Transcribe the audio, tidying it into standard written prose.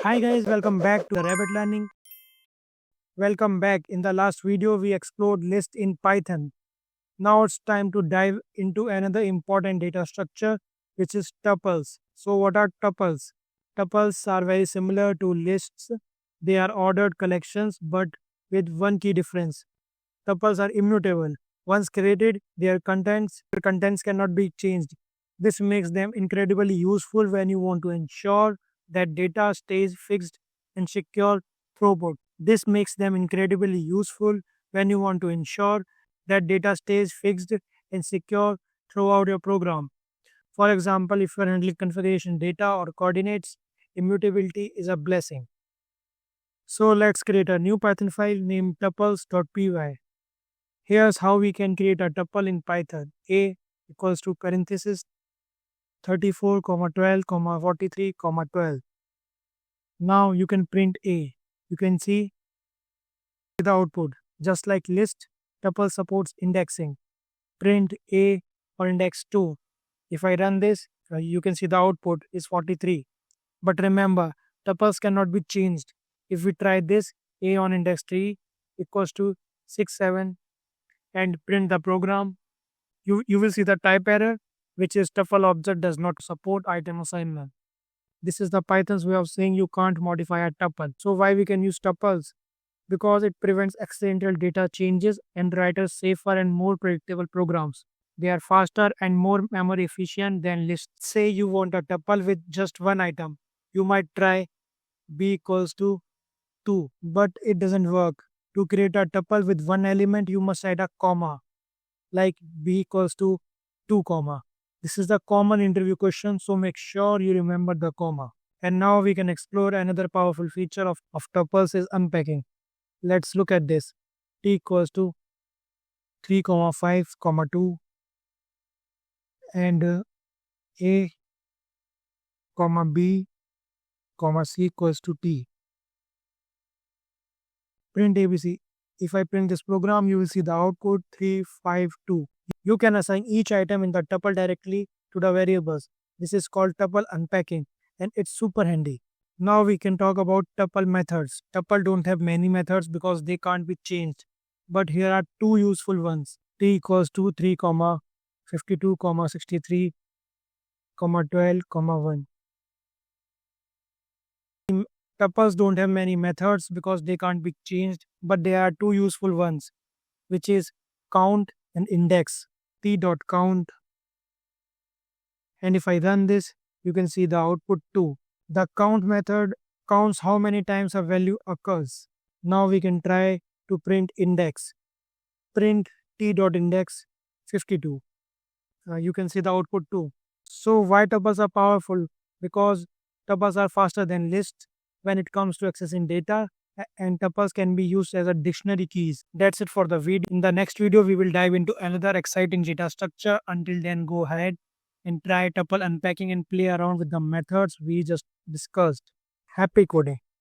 Hi guys, welcome back to the Rabbit Learning. Welcome back. In the last video, we explored list in Python. Now it's time to dive into another important data structure, which is tuples. So what are tuples? Tuples are very similar to lists. They are ordered collections, but with one key difference. Tuples are immutable. Once created, their contents cannot be changed. This makes them incredibly useful when you want to ensure that data stays fixed and secure throughput. This makes them incredibly useful when you want to ensure that data stays fixed and secure throughout your program. For example, if you're handling configuration data or coordinates, immutability is a blessing. So let's create a new Python file named tuples.py. Here's how we can create a tuple in Python. A equals to parenthesis 34, 12, 43, 12. Now you can print A. You can see the output. Just like list, tuple supports indexing. Print A or index 2. If I run this, you can see the output is 43. But remember, tuples cannot be changed. If we try this, A on index 3 equals to 6, 7 and print the program, you will see the type error, which is tuple object does not support item assignment. This is the Python's way of saying you can't modify a tuple. So why we can use tuples? Because it prevents accidental data changes and writers safer and more predictable programs. They are faster and more memory efficient than lists. Say you want a tuple with just one item. You might try b equals to 2, but it doesn't work. To create a tuple with one element, you must add a comma, like b equals to 2 comma. This is the common interview question, so make sure you remember the comma. And now we can explore another powerful feature of tuples is unpacking. Let's look at this. T equals to 3, 5, 2 and A, B, C equals to T. Print ABC. If I print this program, you will see the output 3, 5, 2. You can assign each item in the tuple directly to the variables. This is called tuple unpacking and it's super handy. Now we can talk about tuple methods. Tuple don't have many methods because they can't be changed. But here are two useful ones. T equals to 3, 52, 63, 12, 1. Tuples don't have many methods because they can't be changed, but there are two useful ones, which is count and index. T.count. And if I run this, you can see the output 2. The count method counts how many times a value occurs. Now we can try to print index. Print t.index 52. You can see the output 2. So why tuples are powerful? Because tuples are faster than lists when it comes to accessing data, and tuples can be used as a dictionary keys. That's it for the video. In the next video, we will dive into another exciting data structure. Until then, go ahead and try tuple unpacking and play around with the methods we just discussed. Happy coding!